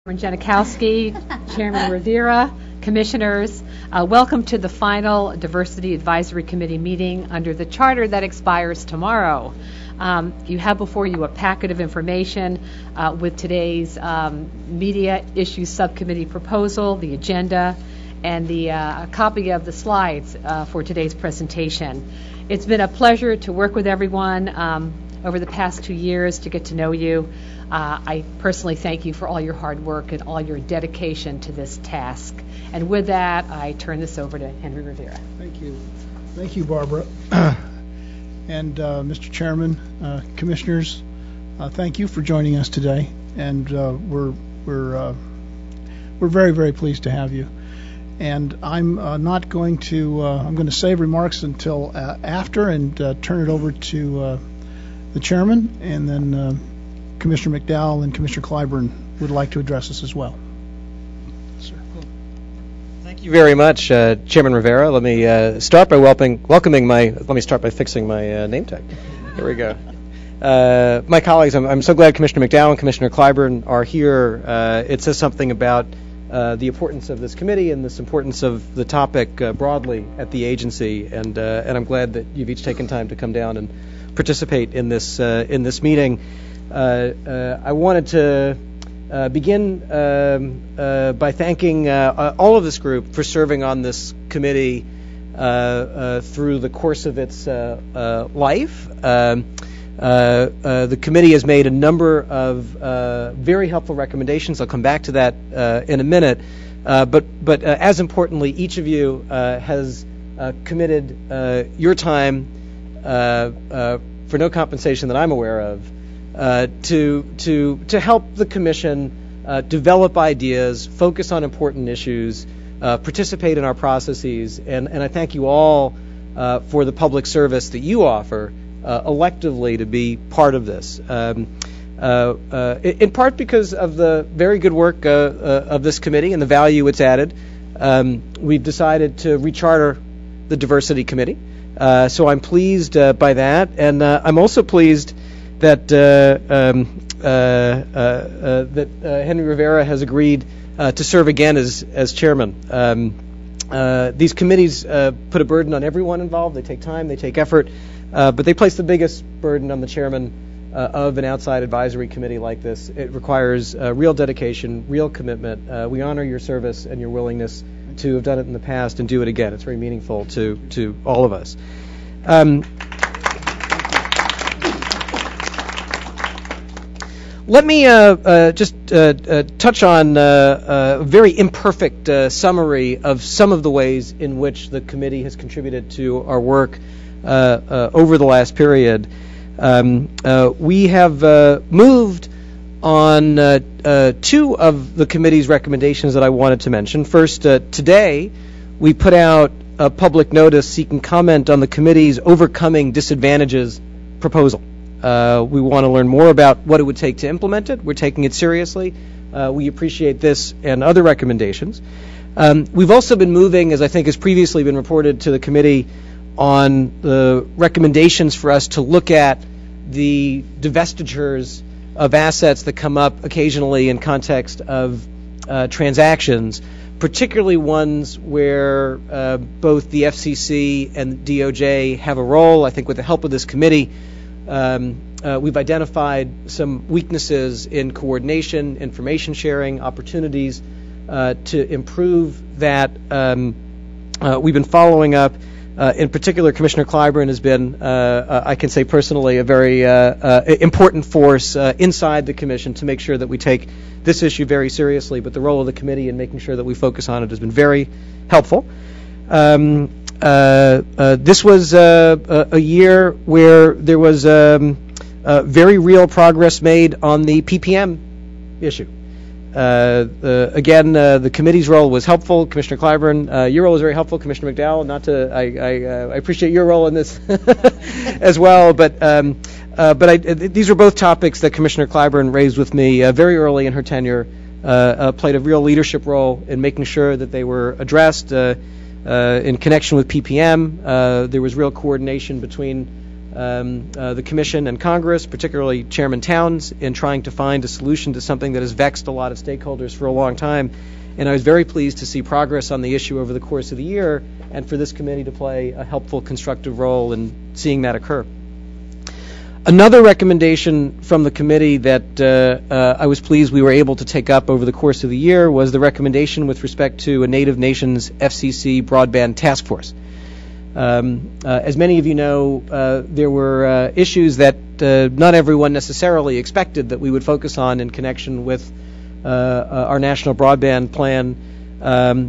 Chairman Janikowski, Chairman Rivera, Commissioners, welcome to the final Diversity Advisory Committee meeting under the charter that expires tomorrow. You have before you a packet of information with today's Media Issues Subcommittee proposal, the agenda, and a copy of the slides for today's presentation. It's been a pleasure to work with everyone over the past 2 years to get to know you. I personally thank you for all your hard work and all your dedication to this task. And with that, I turn this over to Henry Rivera. Thank you. Thank you, Barbara. And Mr. Chairman, Commissioners, thank you for joining us today. And we're very, very pleased to have you. And I'm not going to, I'm going to save remarks until after and turn it over to the Chairman, and then Commissioner McDowell and Commissioner Clyburn would like to address us as well. Sir. Thank you very much, Chairman Rivera. Let me start by welcoming my. Let me start by fixing my name tag. There we go. My colleagues, I'm so glad Commissioner McDowell and Commissioner Clyburn are here. It says something about the importance of this committee and this importance of the topic broadly at the agency, and I'm glad that you've each taken time to come down and participate in this meeting. I wanted to begin by thanking all of this group for serving on this committee through the course of its life. The committee has made a number of very helpful recommendations. I'll come back to that in a minute. But as importantly, each of you has committed your time for no compensation that I'm aware of to help the Commission develop ideas, focus on important issues, participate in our processes, and I thank you all for the public service that you offer electively to be part of this. In part because of the very good work of this committee and the value it's added, we've decided to recharter the Diversity Committee. So I'm pleased by that, and I'm also pleased that Henry Rivera has agreed to serve again as chairman. These committees put a burden on everyone involved. They take time, they take effort, but they place the biggest burden on the chairman of an outside advisory committee like this. It requires real dedication, real commitment. We honor your service and your willingness to have done it in the past and do it again. It's very meaningful to all of us. Let me just touch on a very imperfect summary of some of the ways in which the committee has contributed to our work over the last period. We have moved on two of the committee's recommendations that I wanted to mention. First, today we put out a public notice seeking comment on the committee's Overcoming Disadvantages proposal. We want to learn more about what it would take to implement it. We're taking it seriously. We appreciate this and other recommendations. We've also been moving, as I think has previously been reported to the committee, on the recommendations for us to look at the divestitures of assets that come up occasionally in context of transactions, particularly ones where both the FCC and DOJ have a role. I think with the help of this committee, we've identified some weaknesses in coordination, information sharing, opportunities to improve that. We've been following up. In particular, Commissioner Clyburn has been, I can say personally, a very important force inside the Commission to make sure that we take this issue very seriously. But the role of the committee in making sure that we focus on it has been very helpful. This was a year where there was very real progress made on the PPM issue. Again, the committee's role was helpful. Commissioner Clyburn, your role was very helpful. Commissioner McDowell, I appreciate your role in this as well. But these were both topics that Commissioner Clyburn raised with me very early in her tenure. Played a real leadership role in making sure that they were addressed in connection with PPM. There was real coordination between the Commission and Congress, particularly Chairman Towns, in trying to find a solution to something that has vexed a lot of stakeholders for a long time. And I was very pleased to see progress on the issue over the course of the year, and for this committee to play a helpful, constructive role in seeing that occur. Another recommendation from the committee that I was pleased we were able to take up over the course of the year was the recommendation with respect to a Native Nations FCC broadband task force. As many of you know, there were issues that not everyone necessarily expected that we would focus on in connection with our national broadband plan,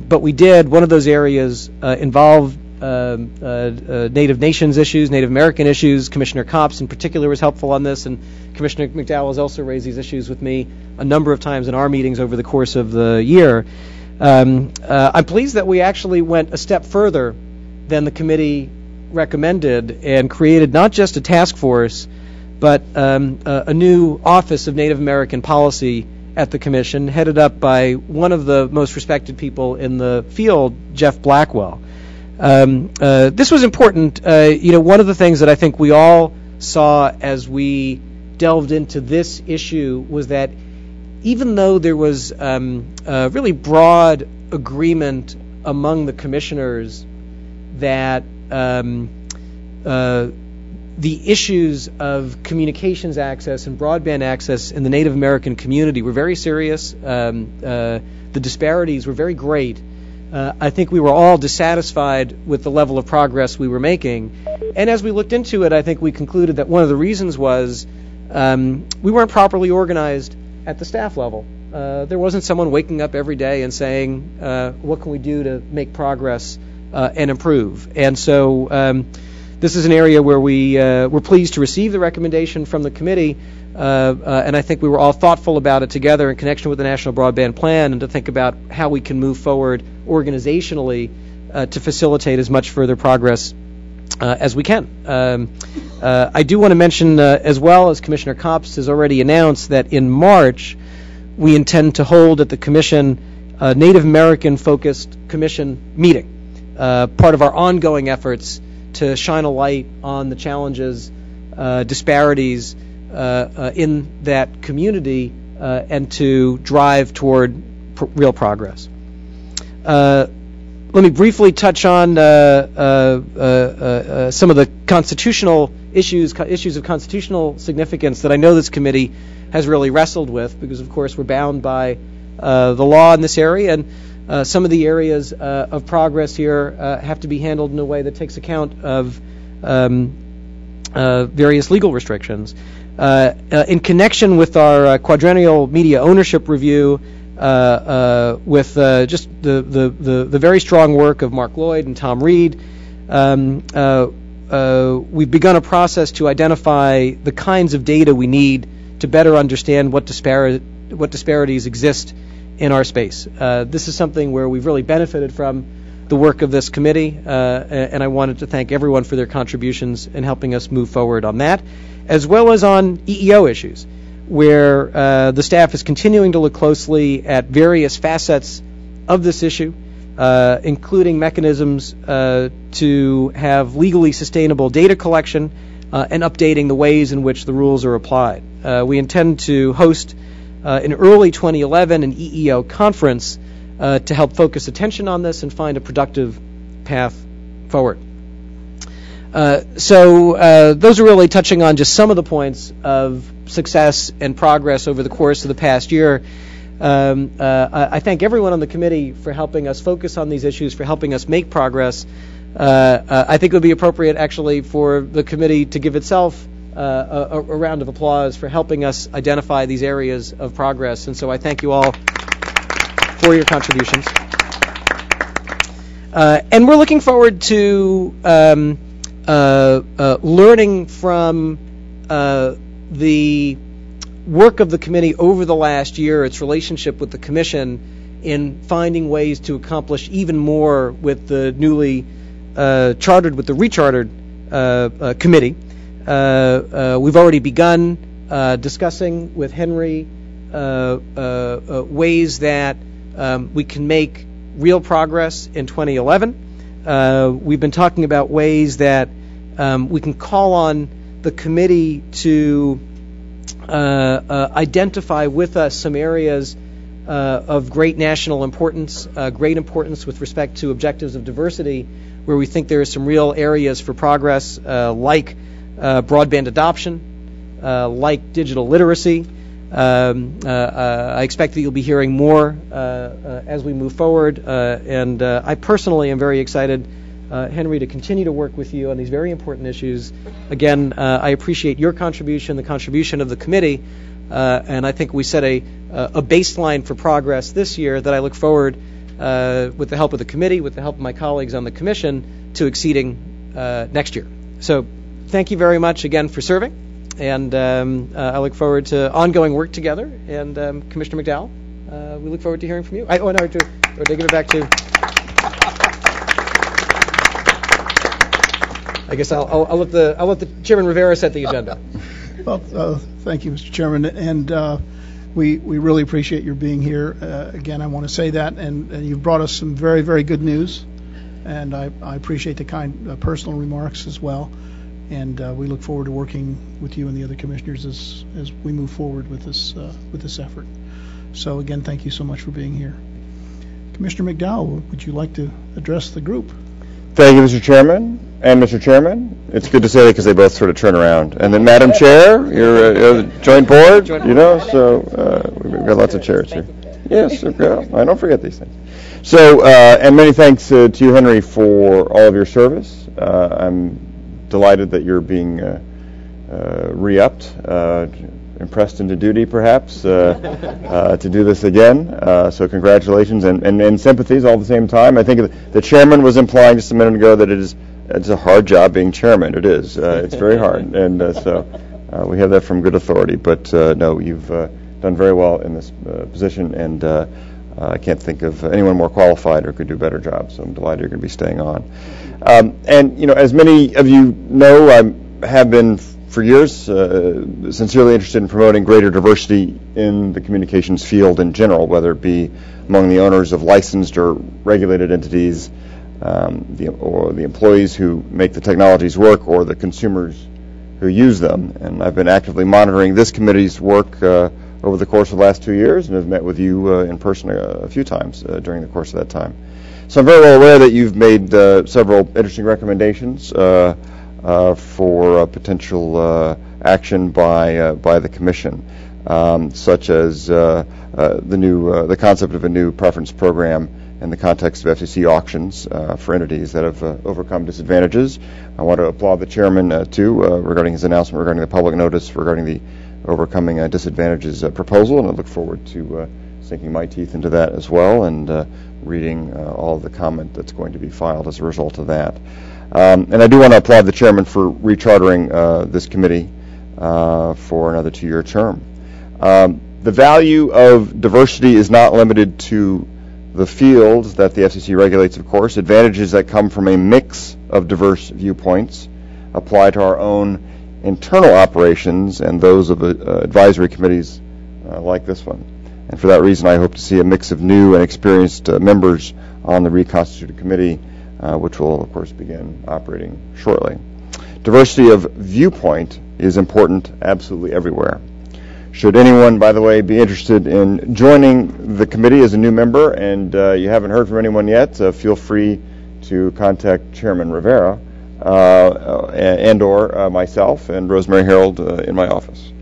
but we did. One of those areas involved Native Nations issues, Native American issues. Commissioner Copps in particular was helpful on this, and Commissioner McDowell has also raised these issues with me a number of times in our meetings over the course of the year. I'm pleased that we actually went a step further than the committee recommended and created not just a task force, but a new Office of Native American Policy at the Commission, headed up by one of the most respected people in the field, Jeff Blackwell. This was important. One of the things that I think we all saw as we delved into this issue was that even though there was really broad agreement among the commissioners that the issues of communications access and broadband access in the Native American community were very serious, the disparities were very great, I think we were all dissatisfied with the level of progress we were making. And as we looked into it, I think we concluded that one of the reasons was we weren't properly organized at the staff level. There wasn't someone waking up every day and saying, what can we do to make progress and improve? And so this is an area where we were pleased to receive the recommendation from the committee, and I think we were all thoughtful about it together in connection with the National Broadband Plan, and to think about how we can move forward organizationally to facilitate as much further progress as we can. I do want to mention as well, as Commissioner Copps has already announced, that in March we intend to hold at the Commission a Native American-focused Commission meeting, part of our ongoing efforts to shine a light on the challenges, disparities in that community, and to drive toward real progress. Let me briefly touch on some of the constitutional issues of constitutional significance that I know this committee has really wrestled with, because of course we're bound by the law in this area, and some of the areas of progress here have to be handled in a way that takes account of various legal restrictions. In connection with our quadrennial media ownership review, with just the very strong work of Mark Lloyd and Tom Reed, we've begun a process to identify the kinds of data we need to better understand what disparities exist in our space. This is something where we've really benefited from the work of this committee, and I wanted to thank everyone for their contributions in helping us move forward on that, as well as on EEO issues, where the staff is continuing to look closely at various facets of this issue, including mechanisms to have legally sustainable data collection and updating the ways in which the rules are applied. We intend to host in early 2011 an EEO conference to help focus attention on this and find a productive path forward. So those are really touching on just some of the points of success and progress over the course of the past year. I thank everyone on the committee for helping us focus on these issues, for helping us make progress. I think it would be appropriate, actually, for the committee to give itself a round of applause for helping us identify these areas of progress. And so I thank you all for your contributions. And we're looking forward to learning from the work of the committee over the last year, its relationship with the Commission, in finding ways to accomplish even more with the newly rechartered committee. We've already begun discussing with Henry ways that we can make real progress in 2011. We've been talking about ways that we can call on the committee to identify with us some areas of great national importance, great importance with respect to objectives of diversity, where we think there are some real areas for progress, like broadband adoption, like digital literacy. I expect that you'll be hearing more as we move forward, and I personally am very excited, Henry, to continue to work with you on these very important issues. Again, I appreciate your contribution, the contribution of the committee, and I think we set a baseline for progress this year that I look forward, with the help of the committee, with the help of my colleagues on the commission, to exceeding next year. So thank you very much again for serving, and I look forward to ongoing work together. And Commissioner McDowell, we look forward to hearing from you. Or to give it back to... I guess I'll let the Chairman Rivera set the agenda. Well, thank you, Mr. Chairman, and we really appreciate your being here. Again, I want to say that, and you've brought us some very, very good news, and I appreciate the kind personal remarks as well. And we look forward to working with you and the other commissioners as we move forward with this effort. So again, thank you so much for being here. Commissioner McDowell, would you like to address the group? Thank you, Mr. Chairman. And Mr. Chairman, it's good to say that because they both sort of turn around. And then Madam Chair, you're a joint board, so we've got lots of chairs here. Yes, I don't forget these things. So, and many thanks to you, Henry, for all of your service. I'm delighted that you're being re-upped, impressed into duty, perhaps, to do this again. So congratulations and sympathies all at the same time. I think the chairman was implying just a minute ago that it's a hard job being chairman. It is. It's very hard. And so we have that from good authority. But no, you've done very well in this position, and I can't think of anyone more qualified or could do a better job. So I'm delighted you're going to be staying on. And, as many of you know, I have been for years sincerely interested in promoting greater diversity in the communications field in general, whether it be among the owners of licensed or regulated entities, or the employees who make the technologies work, or the consumers who use them. And I've been actively monitoring this committee's work over the course of the last 2 years, and have met with you in person a few times during the course of that time. So I'm very well aware that you've made several interesting recommendations for potential action by the Commission, such as the concept of a new preference program in the context of FCC auctions for entities that have overcome disadvantages. I want to applaud the Chairman, too, regarding his announcement regarding the public notice regarding the Overcoming Disadvantages proposal, and I look forward to sinking my teeth into that as well, and reading all of the comment that's going to be filed as a result of that. And I do want to applaud the Chairman for rechartering this committee for another 2-year term. The value of diversity is not limited to the fields that the FCC regulates, of course. Advantages that come from a mix of diverse viewpoints apply to our own internal operations and those of advisory committees like this one. And for that reason, I hope to see a mix of new and experienced members on the reconstituted committee, which will, of course, begin operating shortly. Diversity of viewpoint is important absolutely everywhere. Should anyone, by the way, be interested in joining the committee as a new member, and you haven't heard from anyone yet, feel free to contact Chairman Rivera and/or myself and Rosemary Harold in my office.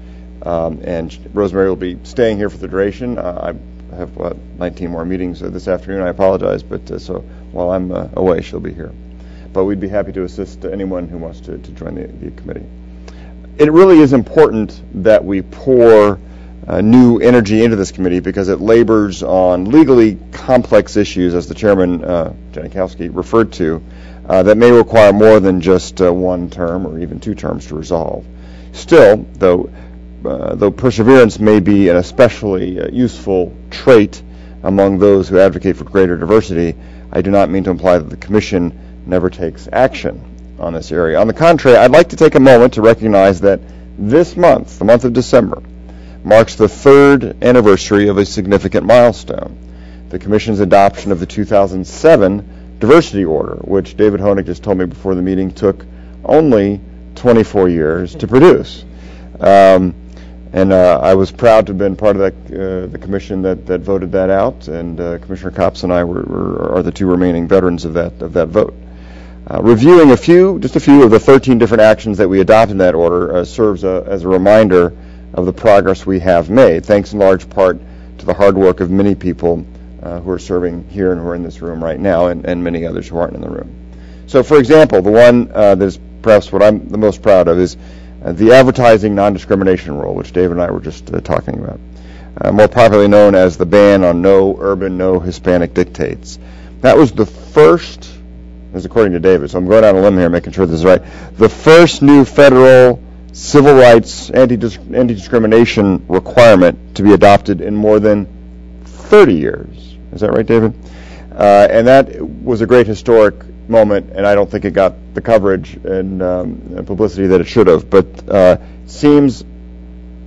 And Rosemary will be staying here for the duration. I have 19 more meetings this afternoon. I apologize, but so while I'm away, she'll be here. But we'd be happy to assist anyone who wants to join the committee. It really is important that we pour new energy into this committee because it labors on legally complex issues, as the Chairman, Janikowski, referred to, that may require more than just one term or even 2 terms to resolve. Still, though perseverance may be an especially useful trait among those who advocate for greater diversity, I do not mean to imply that the Commission never takes action on this area. On the contrary, I'd like to take a moment to recognize that this month, the month of December, marks the 3rd anniversary of a significant milestone, the Commission's adoption of the 2007 Diversity Order, which David Honig just told me before the meeting took only 24 years to produce. And I was proud to have been part of that the commission that voted that out, and Commissioner Copps and I are the two remaining veterans of that vote. Reviewing just a few of the 13 different actions that we adopted in that order serves as a reminder of the progress we have made, thanks in large part to the hard work of many people who are serving here and who are in this room right now, and many others who aren't in the room. So, for example, the one that is perhaps what I'm the most proud of is the advertising non-discrimination rule, which David and I were just talking about, more popularly known as the ban on no urban, no Hispanic dictates. That was the first, as according to David, so I'm going out on a limb here making sure this is right, the first new federal civil rights anti-discrimination requirement to be adopted in more than 30 years. Is that right, David? And that was a great historic moment, and I don't think it got the coverage and publicity that it should have, but seems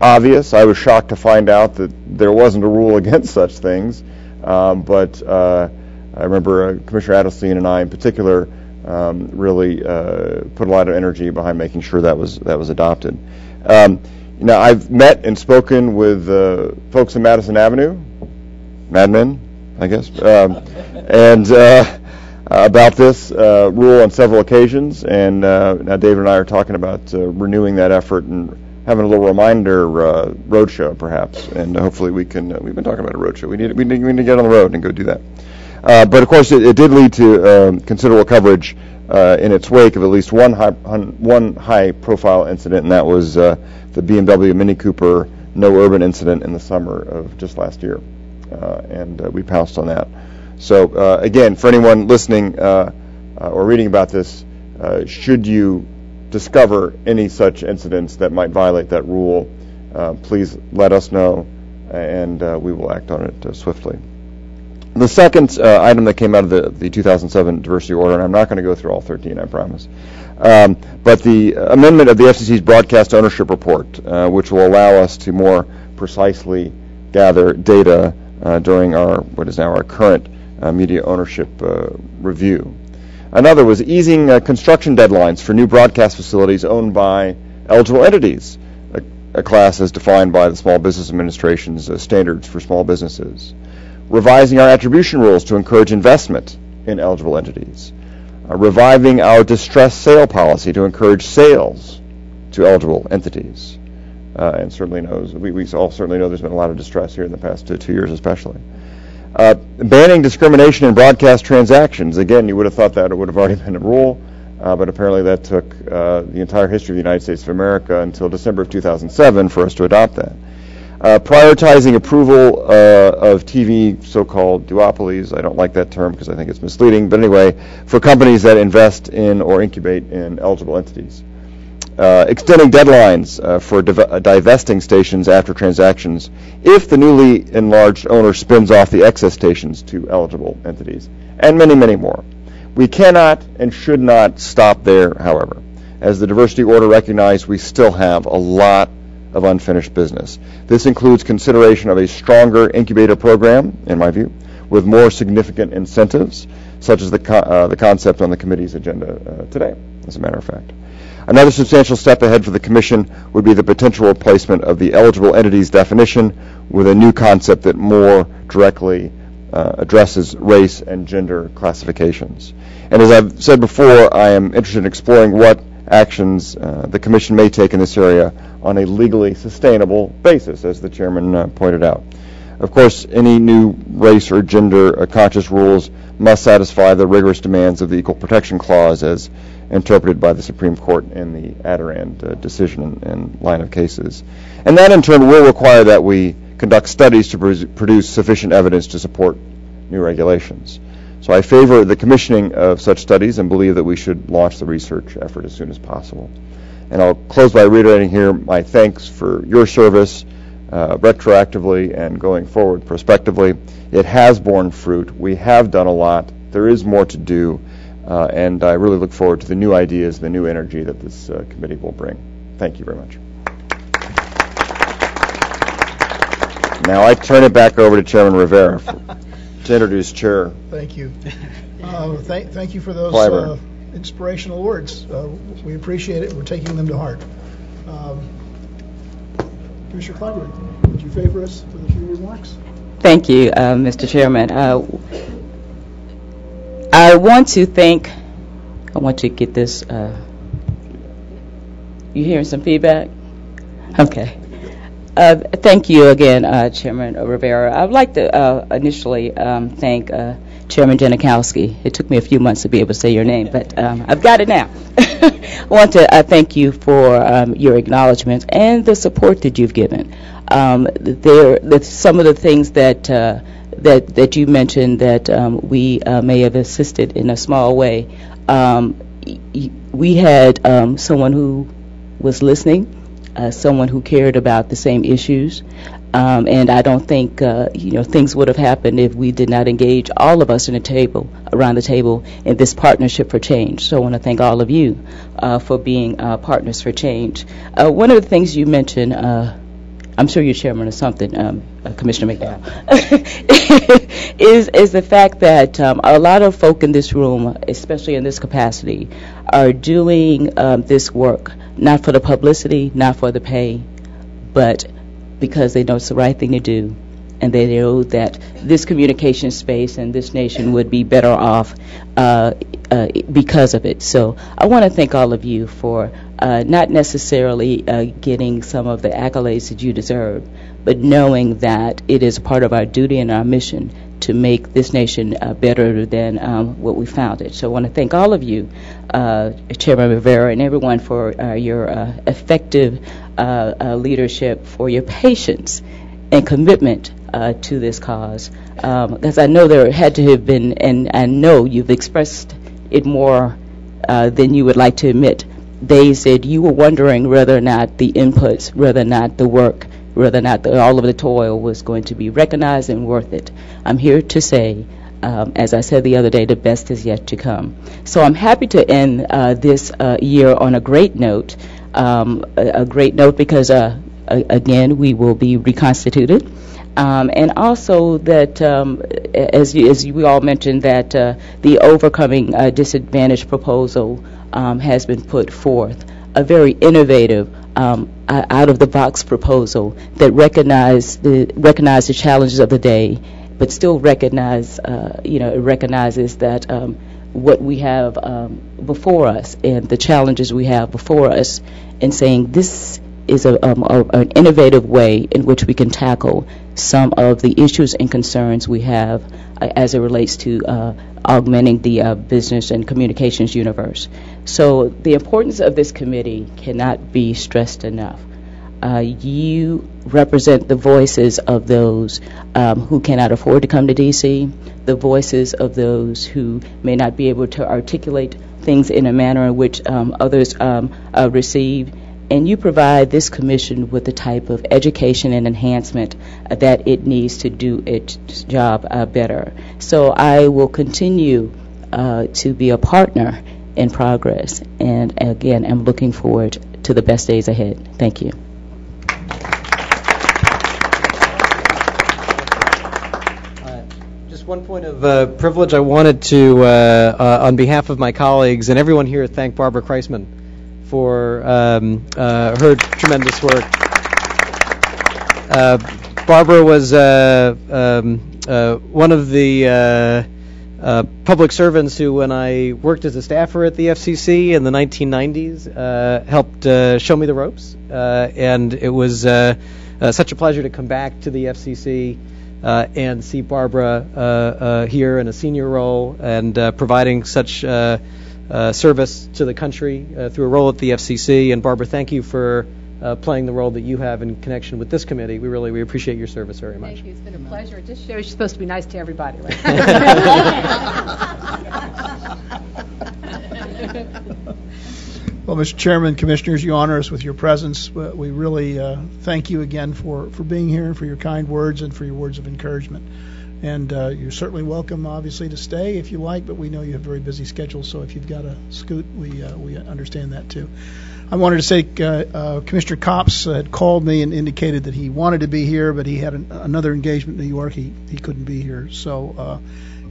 obvious. I was shocked to find out that there wasn't a rule against such things, but I remember Commissioner Adelstein and I in particular really put a lot of energy behind making sure that was adopted. Now, I've met and spoken with folks in Madison Avenue, madmen, I guess, and about this rule on several occasions, and now David and I are talking about renewing that effort and having a little reminder roadshow, perhaps, and hopefully we can. We've been talking about a roadshow. We need to get on the road and go do that. But of course, it did lead to considerable coverage in its wake of at least one high-profile incident, and that was the BMW Mini Cooper no urban incident in the summer of just last year, and we pounced on that. So again, for anyone listening or reading about this, should you discover any such incidents that might violate that rule, please let us know, and we will act on it swiftly. The second item that came out of the 2007 diversity order, and I'm not going to go through all 13, I promise, but the amendment of the FCC's broadcast ownership report, which will allow us to more precisely gather data during what is now our current media ownership review. Another was easing construction deadlines for new broadcast facilities owned by eligible entities, a class as defined by the Small Business Administration's standards for small businesses. Revising our attribution rules to encourage investment in eligible entities. Reviving our distressed sale policy to encourage sales to eligible entities. And certainly we all certainly know there's been a lot of distress here in the past 2 years especially. Banning discrimination in broadcast transactions. Again, you would have thought that it would have already been a rule, but apparently that took the entire history of the United States of America until December of 2007 for us to adopt that. Prioritizing approval of TV so-called duopolies. I don't like that term because I think it's misleading, but anyway, for companies that invest in or incubate in eligible entities. Extending deadlines for divesting stations after transactions if the newly enlarged owner spins off the excess stations to eligible entities, and many, many more. We cannot and should not stop there, however. As the diversity order recognized, we still have a lot of unfinished business. This includes consideration of a stronger incubator program, in my view, with more significant incentives, such as the concept on the committee's agenda today, as a matter of fact. Another substantial step ahead for the Commission would be the potential replacement of the eligible entities definition with a new concept that more directly addresses race and gender classifications. And as I've said before, I am interested in exploring what actions the Commission may take in this area on a legally sustainable basis, as the Chairman pointed out. Of course, any new race or gender conscious rules must satisfy the rigorous demands of the Equal Protection Clause as interpreted by the Supreme Court in the Adirond decision and line of cases. And that in turn will require that we conduct studies to produce sufficient evidence to support new regulations. So I favor the commissioning of such studies and believe that we should launch the research effort as soon as possible. And I'll close by reiterating here my thanks for your service retroactively and going forward prospectively. It has borne fruit. We have done a lot. There is more to do. And I really look forward to the new ideas, the new energy that this committee will bring. Thank you very much. Now I turn it back over to Chairman Rivera to introduce Chair. Thank you. Thank you for those inspirational words. We appreciate it. We're taking them to heart. Commissioner Clyburn, would you favor us with a few remarks? Thank you, Mr. Chairman. I want to get this. You hearing some feedback? Okay. Thank you again, Chairman Rivera. I'd like to initially thank Chairman Janikowski. It took me a few months to be able to say your name, but I've got it now. I want to thank you for your acknowledgments and the support that you've given. Some of the things that you mentioned that we may have assisted in a small way. We had someone who was listening, someone who cared about the same issues, and I don't think things would have happened if we did not engage all of us around the table in this partnership for change. So I want to thank all of you for being partners for change. One of the things you mentioned, I'm sure you're chairman of something, Commissioner McDowell, is the fact that a lot of folk in this room, especially in this capacity, are doing this work not for the publicity, not for the pay, but because they know it's the right thing to do, and they know that this communication space and this nation would be better off because of it. So I want to thank all of you for not necessarily getting some of the accolades that you deserve, but knowing that it is part of our duty and our mission to make this nation better than what we found it. So I want to thank all of you, Chairman Rivera, and everyone for your effective leadership, for your patience and commitment to this cause. Because I know there had to have been, and I know you've expressed it more than you would like to admit, days that you were wondering whether or not the inputs, whether or not the work, whether or not all of the toil was going to be recognized and worth it. I'm here to say, as I said the other day, the best is yet to come. So I'm happy to end this year on a great note because, again, we will be reconstituted. And also that, as we all mentioned, that the Overcoming Disadvantage proposal has been put forth, a very innovative, out-of-the-box proposal that recognize the challenges of the day, but still recognizes that what we have before us and the challenges we have before us, and saying this is an innovative way in which we can tackle some of the issues and concerns we have as it relates to augmenting the business and communications universe. So the importance of this committee cannot be stressed enough. You represent the voices of those who cannot afford to come to D.C., the voices of those who may not be able to articulate things in a manner in which others receive, and you provide this commission with the type of education and enhancement that it needs to do its job better. So I will continue to be a partner in progress, and again, I'm looking forward to the best days ahead. Thank you. Just one point of privilege. I wanted to, on behalf of my colleagues and everyone here, thank Barbara Kreisman for her tremendous work. Barbara was one of the public servants who, when I worked as a staffer at the FCC in the 1990s, helped show me the ropes. And it was such a pleasure to come back to the FCC and see Barbara here in a senior role and providing such service to the country through a role at the FCC. And Barbara, thank you for playing the role that you have in connection with this committee. We appreciate your service very much. Thank you. It's been a pleasure. It just shows you're supposed to be nice to everybody, right? Well, Mr. Chairman, Commissioners, you honor us with your presence. We really thank you again for being here and for your kind words and for your words of encouragement. And you're certainly welcome, obviously, to stay if you like, but we know you have very busy schedules, so if you've got to scoot, we understand that too. I wanted to say Commissioner Copps had called me and indicated that he wanted to be here, but he had another engagement in New York. He couldn't be here, so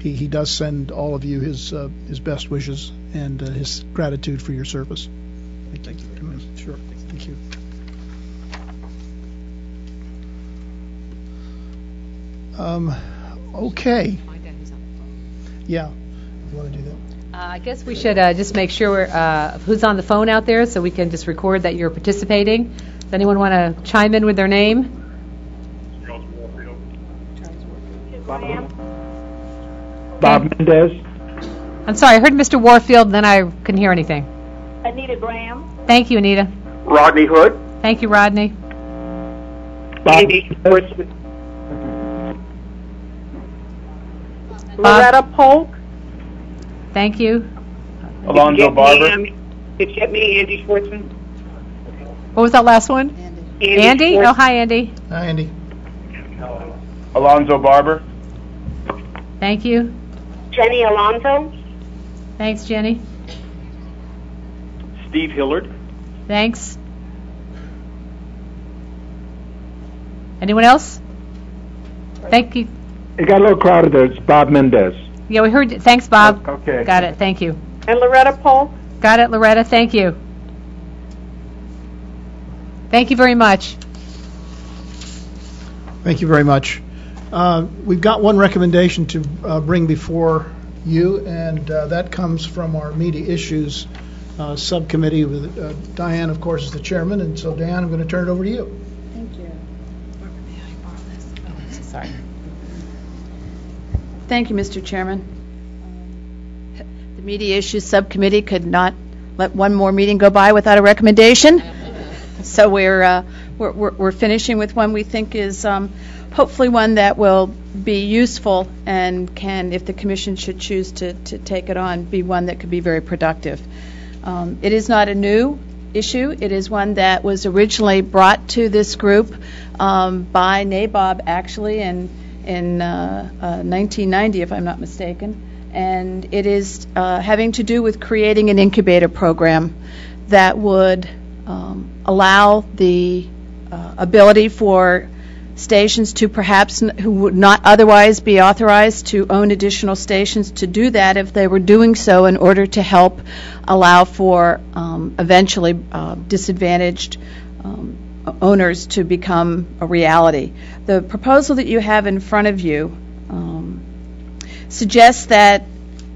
he does send all of you his best wishes and his gratitude for your service. Thank you very much. Sure. Thank you. Okay. Yeah. You want to do that? I guess we should just make sure who's on the phone out there so we can just record that you're participating. Does anyone want to chime in with their name? Bob Mendez. I'm sorry, I heard Mr. Warfield, then I couldn't hear anything. Anita Graham. Thank you, Anita. Rodney Hood. Thank you, Rodney. Andy Schwartzman. Loretta Polk. Thank you. Alonzo Barber. Did you get me, Andy Schwartzman? What was that last one? Andy? Oh, hi, Andy. Hi, Andy. Alonzo Barber. Thank you. Jenny Alonzo. Thanks, Jenny. Steve Hillard. Thanks. Anyone else? Thank you. It got a little crowded there. It's Bob Mendez. Yeah, we heard. Thanks, Bob. Okay. Got it. Thank you. And Loretta Polk. Got it, Loretta. Thank you. Thank you very much. Thank you very much. We've got one recommendation to bring before you, and that comes from our media issues subcommittee with Diane, of course, is the chairman. And so, Diane, I'm going to turn it over to you. Thank you. May I borrow this? Oh, sorry. Thank you, Mr. Chairman. The Media Issues Subcommittee could not let one more meeting go by without a recommendation. So we're finishing with one we think is hopefully one that will be useful and can, if the Commission should choose to take it on, be one that could be very productive. It is not a new issue. It is one that was originally brought to this group by NABOB, actually, in 1990, if I'm not mistaken. And it is having to do with creating an incubator program that would allow the ability for stations to perhaps who would not otherwise be authorized to own additional stations to do that if they were doing so in order to help allow for eventually disadvantaged owners to become a reality. The proposal that you have in front of you suggests that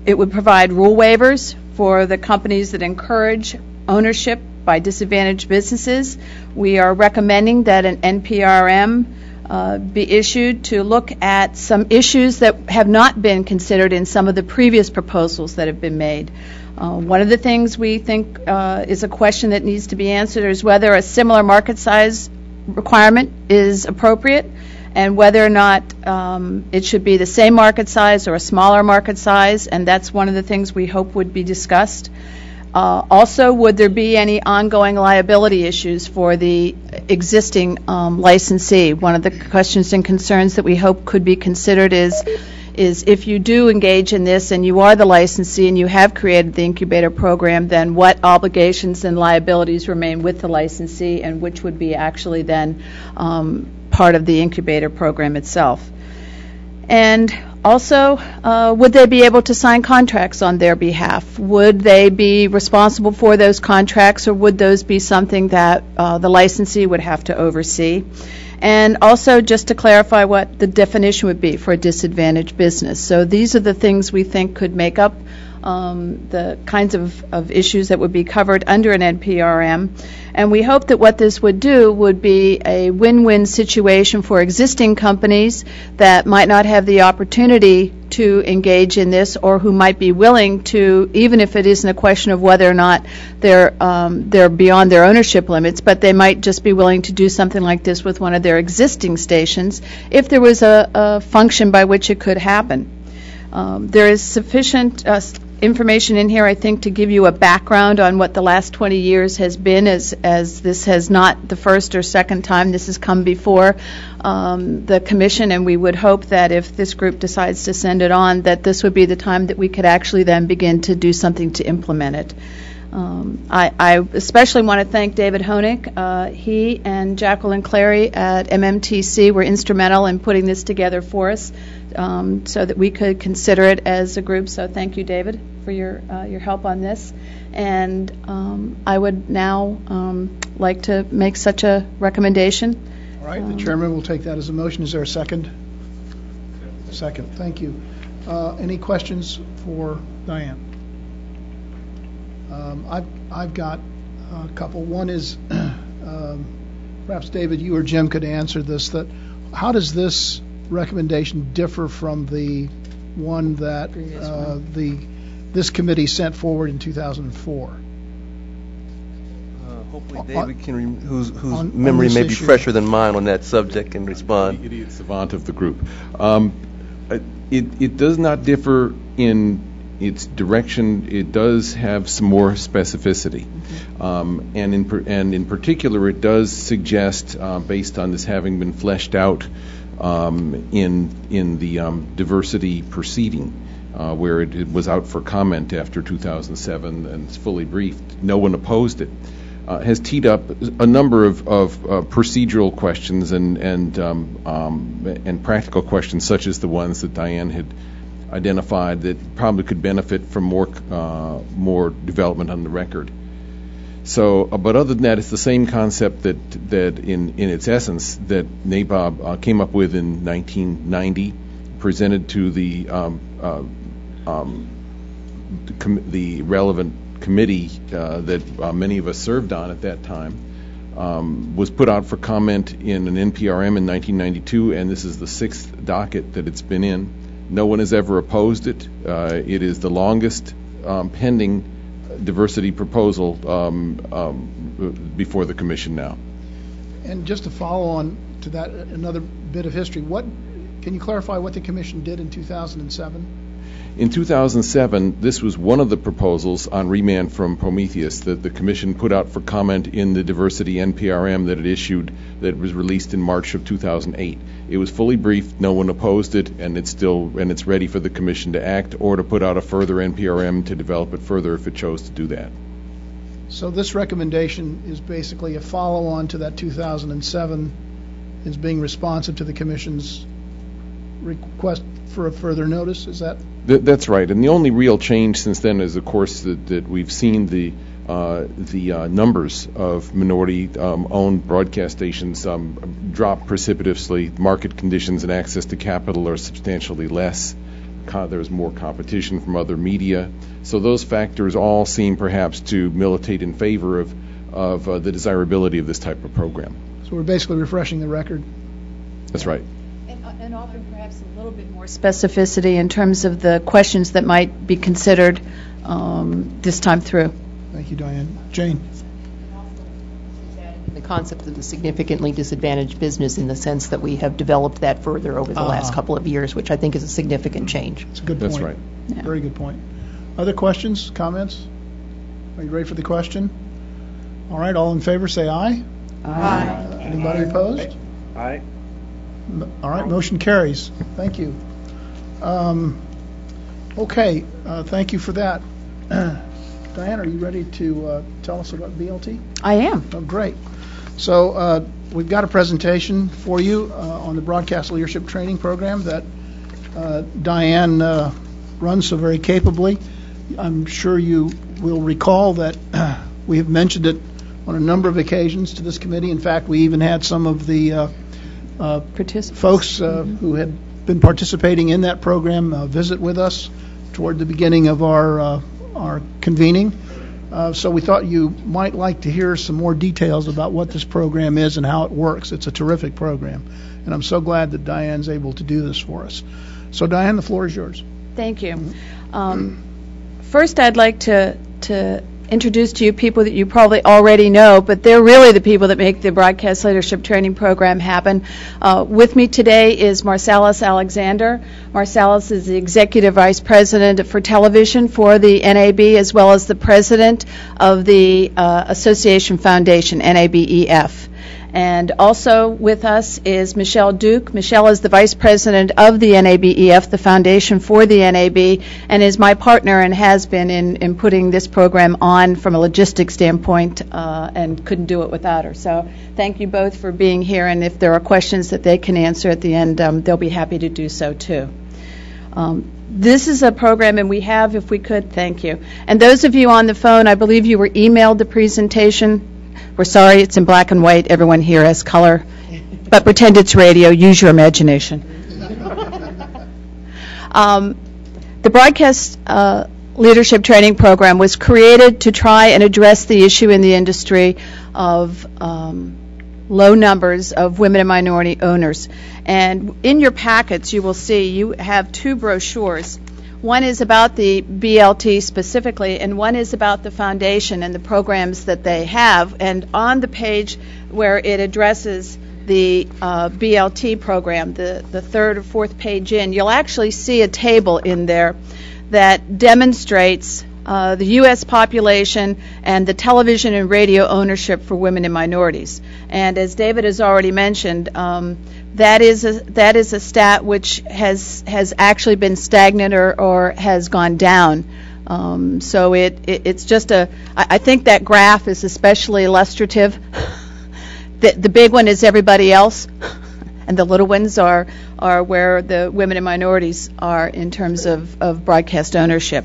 it would provide rule waivers for the companies that encourage ownership by disadvantaged businesses. We are recommending that an NPRM be issued to look at some issues that have not been considered in some of the previous proposals that have been made. One of the things we think is a question that needs to be answered is whether a similar market size requirement is appropriate and whether or not it should be the same market size or a smaller market size, and that's one of the things we hope would be discussed. Also, would there be any ongoing liability issues for the existing licensee? One of the questions and concerns that we hope could be considered is if you do engage in this and you are the licensee and you have created the incubator program, then what obligations and liabilities remain with the licensee and which would be actually then part of the incubator program itself? And also, would they be able to sign contracts on their behalf? Would they be responsible for those contracts, or would those be something that the licensee would have to oversee? And also, just to clarify what the definition would be for a disadvantaged business. So these are the things we think could make up the kinds of issues that would be covered under an NPRM. And we hope that what this would do would be a win-win situation for existing companies that might not have the opportunity to engage in this, or who might be willing to, even if it isn't a question of whether or not they're beyond their ownership limits, but they might just be willing to do something like this with one of their existing stations if there was a function by which it could happen. There is sufficient information in here, I think, to give you a background on what the last 20 years has been, as this has not the first or second time this has come before the Commission, and we would hope that if this group decides to send it on, that this would be the time that we could actually then begin to do something to implement it. I especially want to thank David Honig. He and Jacqueline Clary at MMTC were instrumental in putting this together for us so that we could consider it as a group. So thank you, David, for your help on this. And I would now like to make such a recommendation. All right, the chairman will take that as a motion. Is there a second? Second, thank you. Any questions for Diane? I've got a couple. One is, perhaps David, you or Jim could answer this. That how does this recommendation differ from the one that this committee sent forward in 2004? Hopefully David can, whose memory may be fresher than mine on that subject, can respond. The idiot savant of the group. It does not differ in its direction. It does have some more specificity, and in particular, it does suggest, based on this having been fleshed out in the diversity proceeding, where it was out for comment after 2007 and it's fully briefed. No one opposed it. Has teed up a number of procedural questions and practical questions, such as the ones that Diane had identified that probably could benefit from more development on the record. So, but other than that, it's the same concept that in its essence that NABOB came up with in 1990, presented to the relevant committee that many of us served on at that time, was put out for comment in an NPRM in 1992, and this is the 6th docket that it's been in. No one has ever opposed it. It is the longest pending diversity proposal before the commission now. And just to follow on to that, another bit of history, can you clarify what the commission did in 2007? In 2007, this was one of the proposals on remand from Prometheus that the Commission put out for comment in the diversity NPRM that it issued, that was released in March of 2008. It was fully briefed, no one opposed it, and it's ready for the Commission to act or to put out a further NPRM to develop it further if it chose to do that. So this recommendation is basically a follow-on to that 2007, is being responsive to the Commission's request for a further notice, is that? That's right, and the only real change since then is, of course, that we've seen the numbers of minority-owned broadcast stations drop precipitously. Market conditions and access to capital are substantially less. There's more competition from other media. So those factors all seem perhaps to militate in favor of the desirability of this type of program. So we're basically refreshing the record. That's right. And offering perhaps a little bit more specificity in terms of the questions that might be considered this time through. Thank you, Diane. Jane. The concept of the significantly disadvantaged business, in the sense that we have developed that further over the last couple of years, which I think is a significant change. That's a good point. That's right. Yeah. Very good point. Other questions, comments? Are you ready for the question? All right, all in favor say aye. Aye. Anybody opposed? Aye. All right, motion carries. Thank you. Okay, thank you for that. Diane, are you ready to tell us about BLT? I am. Oh, great. So we've got a presentation for you on the Broadcast Leadership Training Program that Diane runs so very capably. I'm sure you will recall that we have mentioned it on a number of occasions to this committee. In fact, we even had some of the folks who had been participating in that program visit with us toward the beginning of our convening. So we thought you might like to hear some more details about what this program is and how it works. It's a terrific program, and I'm so glad that Diane's able to do this for us. So Diane, the floor is yours. Thank you. First, I'd like to introduce to you people that you probably already know, but they're really the people that make the Broadcast Leadership Training Program happen. With me today is Marsalis Alexander. Marsalis is the Executive Vice President for Television for the NAB, as well as the President of the Association Foundation, NABEF. And also with us is Michelle Duke. Michelle is the Vice President of the NABEF, the foundation for the NAB, and is my partner and has been in putting this program on from a logistics standpoint, and couldn't do it without her. So thank you both for being here, and if there are questions that they can answer at the end, they'll be happy to do so too. This is a program, and we have, if we could, thank you. And those of you on the phone, I believe you were emailed the presentation. We're sorry, it's in black and white. Everyone here has color. But pretend it's radio. Use your imagination. The Broadcast Leadership Training Program was created to try and address the issue in the industry of low numbers of women and minority owners. And in your packets, you will see you have two brochures. One is about the BLT specifically, and one is about the foundation and the programs that they have. And on the page where it addresses the BLT program, the third or fourth page in, you'll actually see a table in there that demonstrates the U.S. population and the television and radio ownership for women and minorities. And as David has already mentioned, that is a stat which has actually been stagnant or has gone down. So it's just I think that graph is especially illustrative. The big one is everybody else, and the little ones are where the women and minorities are in terms of broadcast ownership.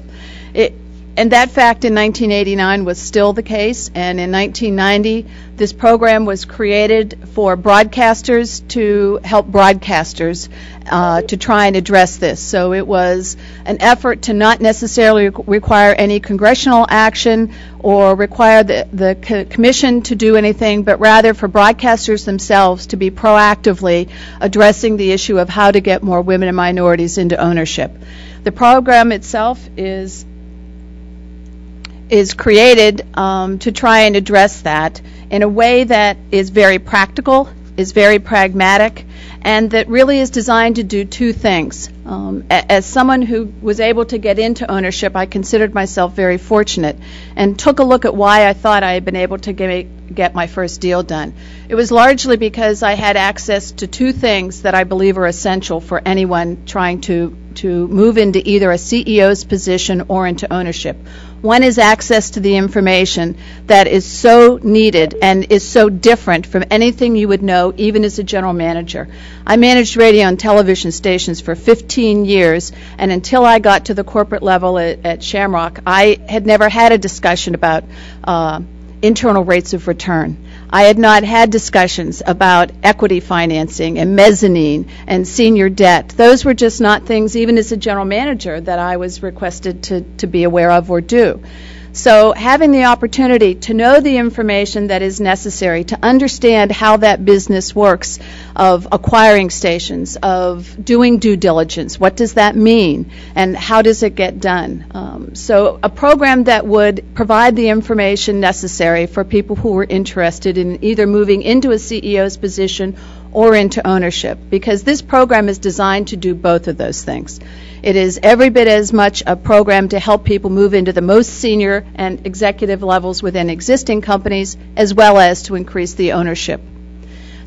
And that fact in 1989 was still the case, and in 1990 this program was created for broadcasters to help broadcasters to try and address this. So it was an effort to not necessarily require any congressional action or require the commission to do anything, but rather for broadcasters themselves to be proactively addressing the issue of how to get more women and minorities into ownership. The program itself is created to try and address that in a way that is very practical, is very pragmatic, and that really is designed to do two things. As someone who was able to get into ownership, I considered myself very fortunate and took a look at why I thought I had been able to get my first deal done. It was largely because I had access to two things that I believe are essential for anyone trying to move into either a CEO's position or into ownership. One is access to the information that is so needed and is so different from anything you would know, even as a general manager. I managed radio and television stations for 15 years, and until I got to the corporate level at Shamrock, I had never had a discussion about internal rates of return. I had not had discussions about equity financing and mezzanine and senior debt. Those were just not things, even as a general manager, that I was requested to be aware of or do. So having the opportunity to know the information that is necessary to understand how that business works, of acquiring stations, of doing due diligence, what does that mean, and how does it get done? So a program that would provide the information necessary for people who were interested in either moving into a CEO's position or into ownership, because this program is designed to do both of those things. It is every bit as much a program to help people move into the most senior and executive levels within existing companies, as well as to increase the ownership.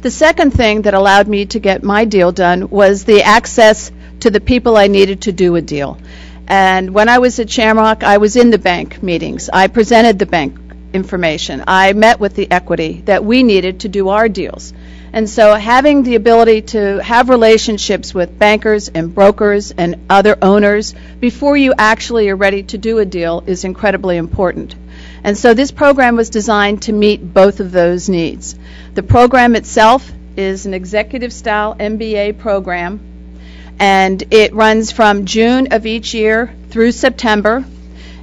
The second thing that allowed me to get my deal done was the access to the people I needed to do a deal. And when I was at Shamrock, I was in the bank meetings. I presented the bank information. I met with the equity that we needed to do our deals. And so having the ability to have relationships with bankers and brokers and other owners before you actually are ready to do a deal is incredibly important. And so this program was designed to meet both of those needs. The program itself is an executive-style MBA program, and it runs from June of each year through September.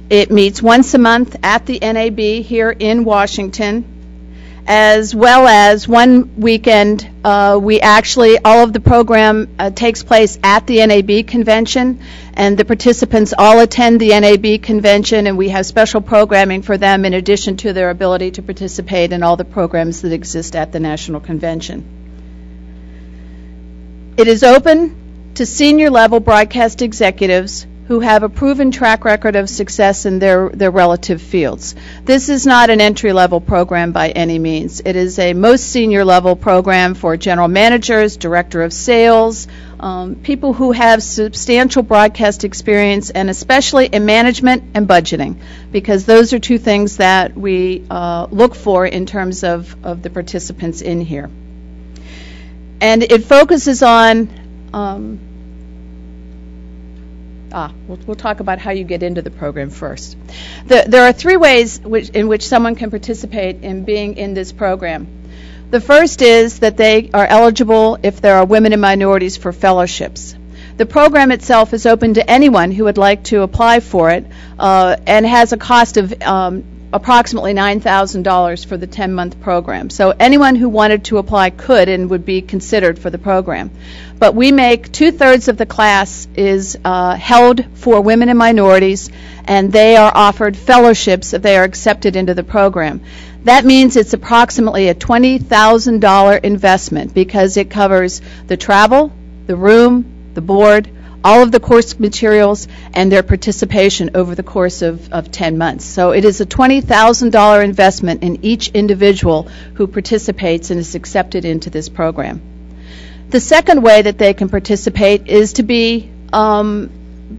It meets once a month at the NAB here in Washington, as well as one weekend. All of the program takes place at the NAB convention, and the participants all attend the NAB convention, and we have special programming for them in addition to their ability to participate in all the programs that exist at the national convention. It is open to senior level broadcast executives who have a proven track record of success in their relative fields. This is not an entry-level program by any means. It is a most senior-level program for general managers, director of sales, people who have substantial broadcast experience, and especially in management and budgeting, because those are two things that we look for in terms of the participants in here. And it focuses on, we'll talk about how you get into the program first. There are three ways in which someone can participate in being in this program. The first is that they are eligible if there are women and minorities for fellowships. The program itself is open to anyone who would like to apply for it and has a cost of approximately $9,000 for the 10-month program. So anyone who wanted to apply could and would be considered for the program. But we make 2/3 of the class is held for women and minorities, and they are offered fellowships if they are accepted into the program. That means it's approximately a $20,000 investment because it covers the travel, the room, the board, all of the course materials, and their participation over the course of 10 months. So it is a $20,000 investment in each individual who participates and is accepted into this program. The second way that they can participate is to be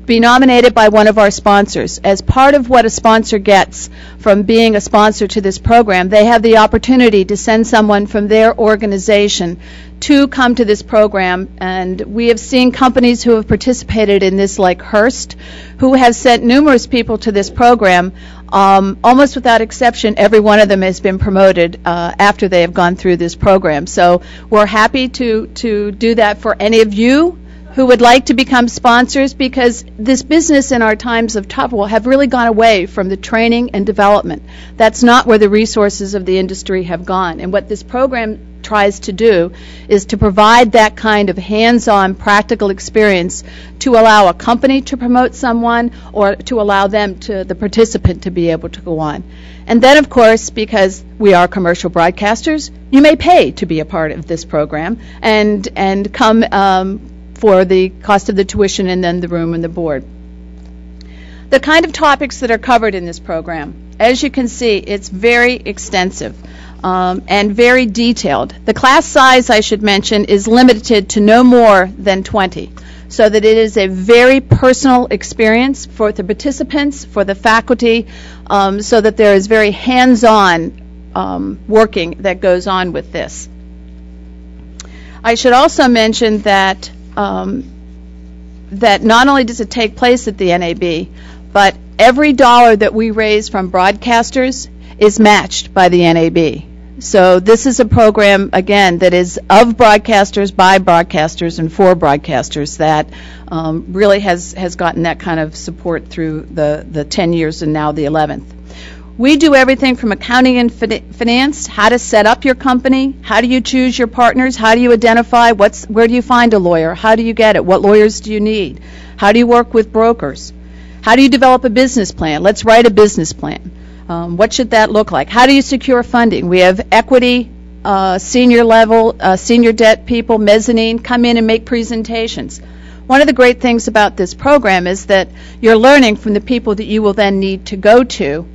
nominated by one of our sponsors. As part of what a sponsor gets from being a sponsor to this program, they have the opportunity to send someone from their organization to come to this program. And we have seen companies who have participated in this, like Hearst, who have sent numerous people to this program. Almost without exception, every one of them has been promoted after they have gone through this program. So we're happy to do that for any of you who would like to become sponsors, because this business in our times of trouble have really gone away from the training and development. That's not where the resources of the industry have gone. And what this program tries to do is to provide that kind of hands-on practical experience to allow a company to promote someone or to allow them, to the participant, to be able to go on. And then, of course, because we are commercial broadcasters, you may pay to be a part of this program and come for the cost of the tuition and then the room and the board. The kind of topics that are covered in this program, as you can see, it's very extensive and very detailed. The class size, I should mention, is limited to no more than 20, so that it is a very personal experience for the participants, for the faculty, so that there is very hands-on working that goes on with this. I should also mention that that not only does it take place at the NAB, but every dollar that we raise from broadcasters is matched by the NAB. So this is a program, again, that is of broadcasters, by broadcasters, and for broadcasters that really has gotten that kind of support through the 10 years and now the 11th. We do everything from accounting and finance, how to set up your company, how do you choose your partners, how do you identify, where do you find a lawyer, how do you get it, what lawyers do you need, how do you work with brokers, how do you develop a business plan, let's write a business plan, what should that look like, how do you secure funding, we have equity, senior level, senior debt people, mezzanine, come in and make presentations. One of the great things about this program is that you're learning from the people that you will then need to go to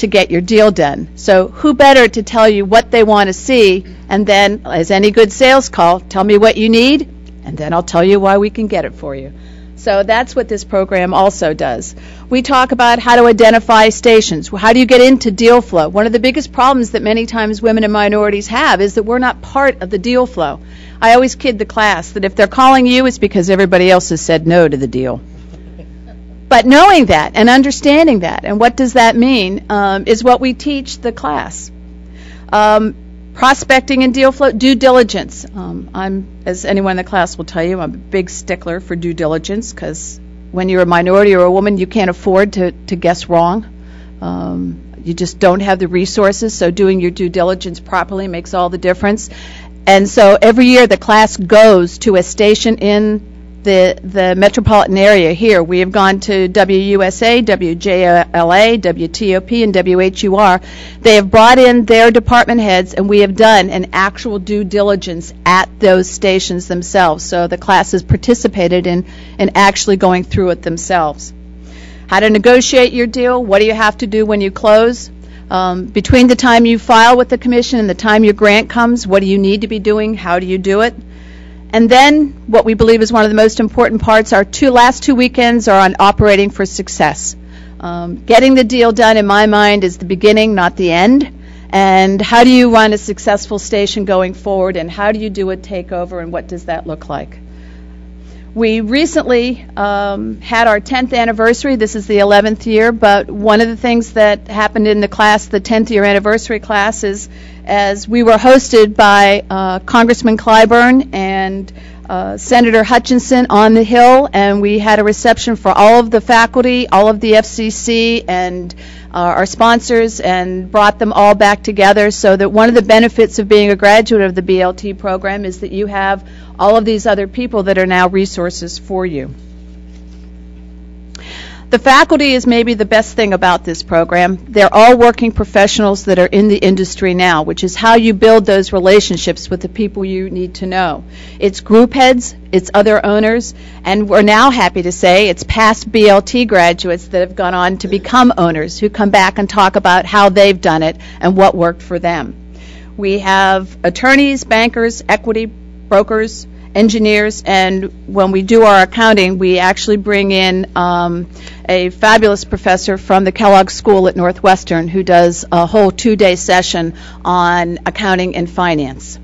get your deal done. So who better to tell you what they want to see, and then, as any good sales call, tell me what you need, and then I'll tell you why we can get it for you. So that's what this program also does. We talk about how to identify stations. How do you get into deal flow? One of the biggest problems that many times women and minorities have is that we're not part of the deal flow. I always kid the class that if they're calling you, it's because everybody else has said no to the deal. But knowing that and understanding that, and what does that mean, is what we teach the class. Prospecting and deal flow, due diligence. As anyone in the class will tell you, I'm a big stickler for due diligence, because when you're a minority or a woman, you can't afford to guess wrong. You just don't have the resources, so doing your due diligence properly makes all the difference. And so every year the class goes to a station in the metropolitan area here. We have gone to WUSA, WJLA, WTOP, and WHUR. They have brought in their department heads, and we have done an actual due diligence at those stations themselves. So the class has participated in actually going through it themselves. how to negotiate your deal, what do you have to do when you close. Between the time you file with the commission and the time your grant comes, what do you need to be doing, how do you do it. And then what we believe is one of the most important parts, our last two weekends are on operating for success. Getting the deal done, in my mind, is the beginning, not the end. And how do you run a successful station going forward, and how do you do a takeover, and what does that look like? We recently had our 10th anniversary. This is the 11th year, but one of the things that happened in the class, the 10th year anniversary class, is as we were hosted by Congressman Clyburn and Senator Hutchinson on the Hill, and we had a reception for all of the faculty, all of the FCC, and our sponsors, and brought them all back together, so that one of the benefits of being a graduate of the BLT program is that you have all of these other people that are now resources for you. The faculty is maybe the best thing about this program. They're all working professionals that are in the industry now, which is how you build those relationships with the people you need to know. It's group heads, it's other owners, and we're now happy to say it's past BLT graduates that have gone on to become owners who come back and talk about how they've done it and what worked for them. We have attorneys, bankers, equity brokers, engineers, and when we do our accounting, we actually bring in a fabulous professor from the Kellogg School at Northwestern who does a whole 2-day session on accounting and finance.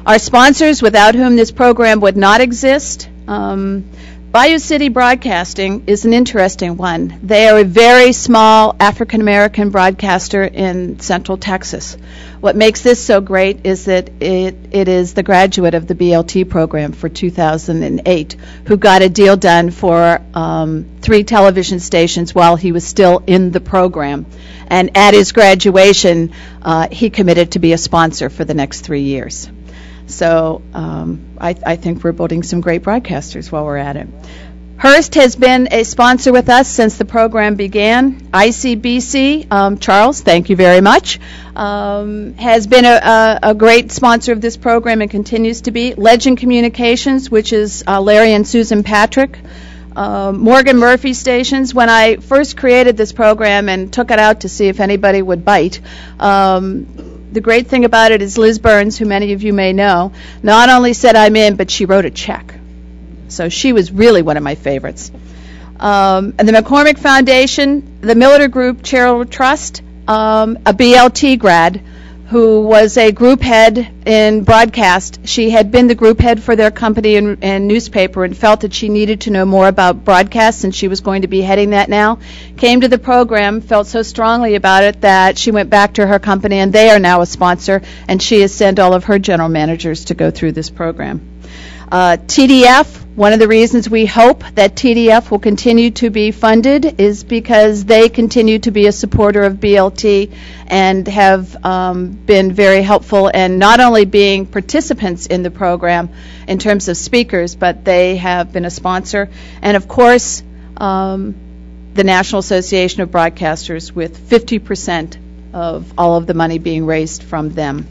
Our sponsors, without whom this program would not exist, Bayou City Broadcasting is an interesting one. They are a very small African-American broadcaster in Central Texas. What makes this so great is that it is the graduate of the BLT program for 2008 who got a deal done for 3 television stations while he was still in the program. And at his graduation, he committed to be a sponsor for the next 3 years. So I think we're building some great broadcasters while we're at it. Hearst has been a sponsor with us since the program began. ICBC, Charles, thank you very much, has been a great sponsor of this program and continues to be. Legend Communications, which is Larry and Susan Patrick. Morgan Murphy Stations. When I first created this program and took it out to see if anybody would bite, the great thing about it is Liz Burns, who many of you may know, not only said I'm in, but she wrote a check. So she was really one of my favorites. And the McCormick Foundation, the Milliter Group Charitable Trust, a BLT grad who was a group head in broadcast. She had been the group head for their company and newspaper and felt that she needed to know more about broadcasts, and she was going to be heading that now. Came to the program, felt so strongly about it that she went back to her company, and they are now a sponsor, and she has sent all of her general managers to go through this program. TDF, one of the reasons we hope that TDF will continue to be funded is because they continue to be a supporter of BLT and have been very helpful in not only being participants in the program in terms of speakers, but they have been a sponsor. And of course, the National Association of Broadcasters, with 50% of all of the money being raised from them.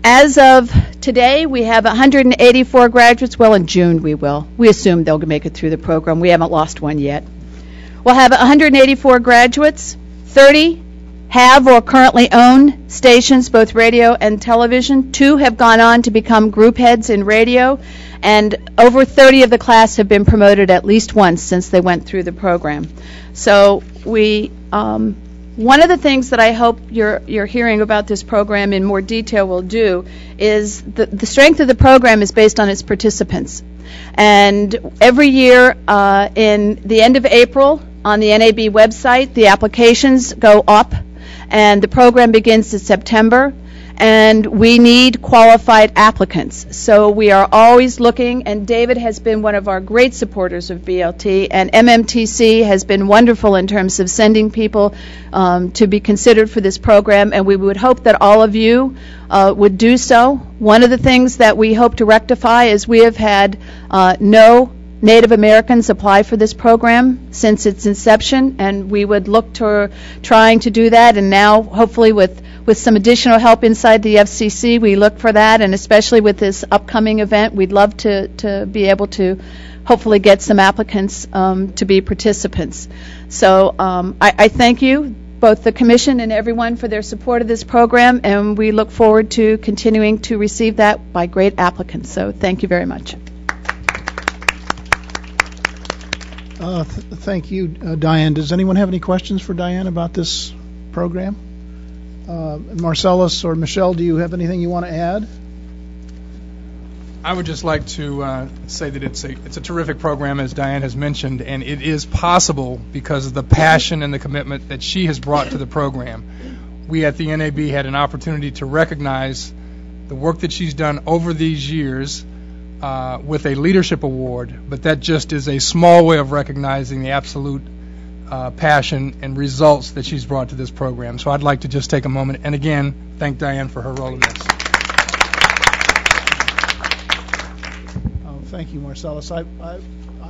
As of today, we have 184 graduates. Well, in June we will. We assume they'll make it through the program. We haven't lost one yet. We'll have 184 graduates. 30 have or currently own stations, both radio and television. 2 have gone on to become group heads in radio. And over 30 of the class have been promoted at least once since they went through the program. So we... one of the things that I hope you're hearing about this program in more detail will do is the strength of the program is based on its participants. And every year in the end of April on the NAB website, the applications go up, and the program begins in September. And we need qualified applicants. So we are always looking, and David has been one of our great supporters of BLT, and MMTC has been wonderful in terms of sending people to be considered for this program, and we would hope that all of you would do so. One of the things that we hope to rectify is we have had no Native Americans apply for this program since its inception, and we would look to trying to do that, and now hopefully with some additional help inside the FCC, we look for that, and especially with this upcoming event, we'd love to be able to hopefully get some applicants to be participants. So I thank you, both the Commission and everyone, for their support of this program, and we look forward to continuing to receive that by great applicants. So thank you very much. Thank you, Diane. Does anyone have any questions for Diane about this program? Marcellus or Michelle, do you have anything you want to add? I would just like to say that it's a terrific program, as Diane has mentioned, and it is possible because of the passion and the commitment that she has brought to the program. We at the NAB had an opportunity to recognize the work that she's done over these years with a leadership award, but that just is a small way of recognizing the absolute passion and results that she's brought to this program. So I'd like to just take a moment and again thank Diane for her role in this. Thank you, Marcellus. I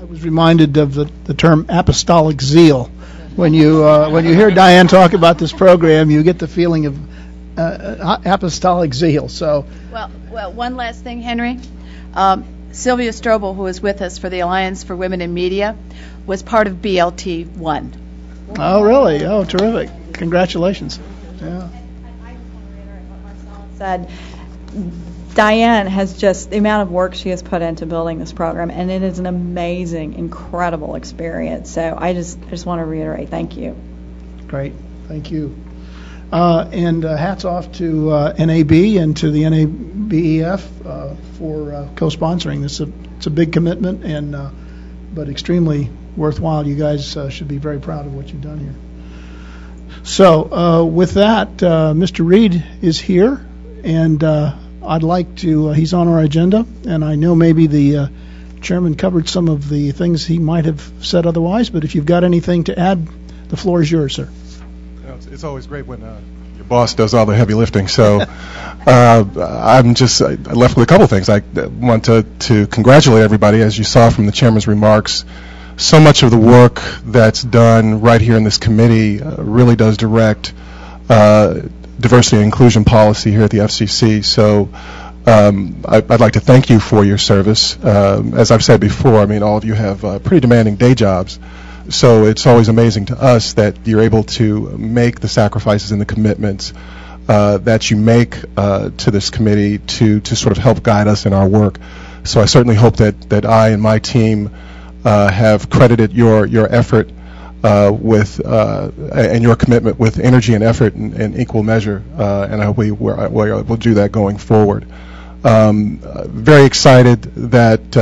was reminded of the term apostolic zeal. When you hear Diane talk about this program, you get the feeling of apostolic zeal. So, well, one last thing, Henry. Sylvia Strobel, who is with us for the Alliance for Women in Media, was part of BLT 1. Oh, really? Oh, terrific! Congratulations. Yeah. I just want to reiterate what Marcellus said. Diane has just, the amount of work she has put into building this program, and it is an amazing, incredible experience. So I just want to reiterate, thank you. Great, thank you. And hats off to NAB and to the NABEF for co-sponsoring this. It's a big commitment, and but extremely worthwhile. You guys should be very proud of what you've done here. So with that, Mr. Reed is here, and I'd like to, he's on our agenda, and I know maybe the chairman covered some of the things he might have said otherwise, but if you've got anything to add, the floor is yours, sir. It's always great when your boss does all the heavy lifting. So I'm just left with a couple of things. I want to congratulate everybody. As you saw from the chairman's remarks, so much of the work that's done right here in this committee really does direct diversity and inclusion policy here at the FCC. So I'd like to thank you for your service. As I've said before, I mean, all of you have pretty demanding day jobs. So it's always amazing to us that you're able to make the sacrifices and the commitments that you make to this committee to sort of help guide us in our work. So I certainly hope that I and my team have credited your effort with and your commitment with energy and effort in equal measure, and I hope we'll do that going forward. Very excited that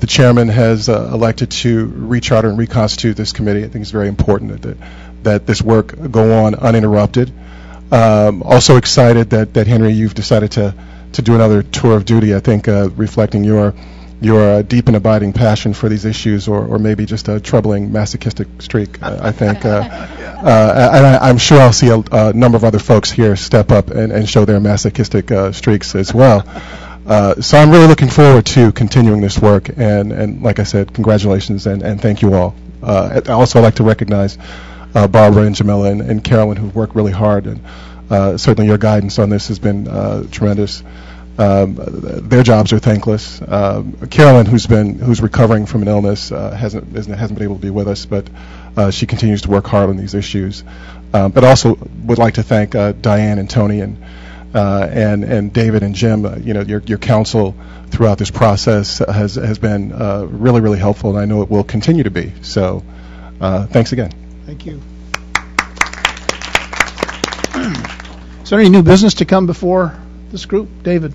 the chairman has elected to recharter and reconstitute this committee. I think it's very important that this work go on uninterrupted. Also excited that Henry, you've decided to do another tour of duty. I think reflecting your deep and abiding passion for these issues, or maybe just a troubling masochistic streak. I think, and I'm sure I'll see a number of other folks here step up and show their masochistic streaks as well. So I'm really looking forward to continuing this work, and like I said, congratulations and thank you all. I'd also like to recognize Barbara and Jamila and Carolyn, who've worked really hard, and certainly your guidance on this has been tremendous. Their jobs are thankless. Carolyn, who's recovering from an illness, hasn't been able to be with us, but she continues to work hard on these issues. But also would like to thank Diane and Tony and David and Jim. Your counsel throughout this process has been really, really helpful, and I know it will continue to be. So thanks again. Thank you. Is there any new business to come before this group? David.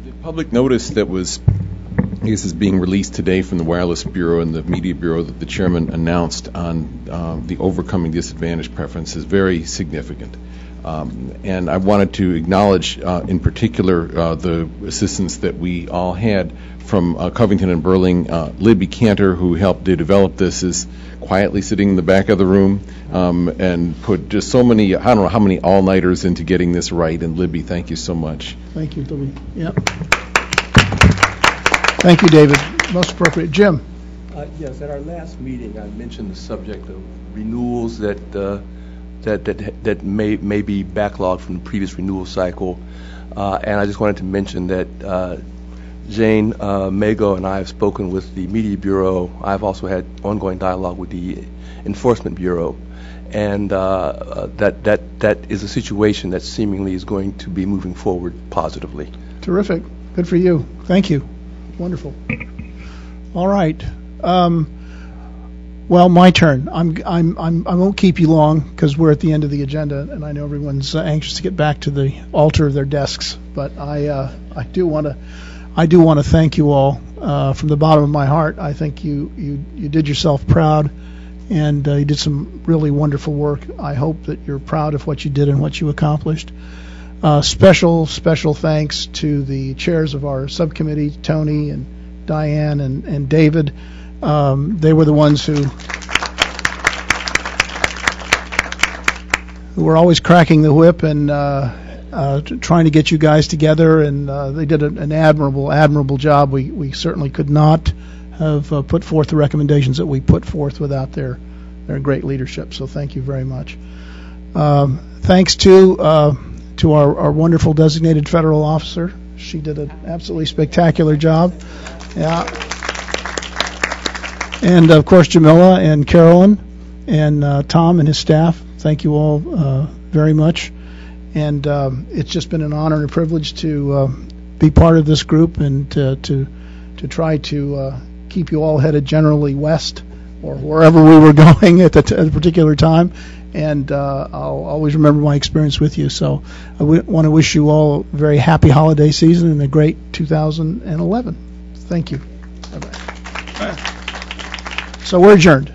The public notice that is being released today from the Wireless Bureau and the Media Bureau that the chairman announced on the Overcoming Disadvantage Preference is very significant. And I wanted to acknowledge in particular the assistance that we all had from Covington and Burling. Libby Cantor, who helped to develop this, is quietly sitting in the back of the room and put just so many, I don't know how many all-nighters into getting this right. And Libby, thank you so much. Thank you, Libby. Yep. Thank you, David. Most appropriate. Jim. Yes, at our last meeting, I mentioned the subject of renewals that may be backlogged from the previous renewal cycle, and I just wanted to mention that Jane Mago and I have spoken with the Media Bureau. I've also had ongoing dialogue with the Enforcement Bureau. And that is a situation that seemingly is going to be moving forward positively. Terrific. Good for you. Thank you. Wonderful. All right. Well, my turn. I won't keep you long because we're at the end of the agenda, and I know everyone's anxious to get back to the altar of their desks. But I do want to thank you all from the bottom of my heart. I think you did yourself proud, and you did some really wonderful work. I hope that you're proud of what you did and what you accomplished. Special thanks to the chairs of our subcommittee, Tony and Diane and David. They were the ones who were always cracking the whip and trying to get you guys together, and they did an admirable job. We certainly could not have put forth the recommendations that we put forth without their great leadership. So thank you very much. Thanks to our wonderful designated federal officer. She did an absolutely spectacular job. Yeah. And, of course, Jamila and Carolyn and Tom and his staff. Thank you all very much. And it's just been an honor and a privilege to be part of this group and to try to keep you all headed generally west or wherever we were going at the particular time. And I'll always remember my experience with you. So I want to wish you all a very happy holiday season and a great 2011. Thank you. Bye-bye. So we're adjourned.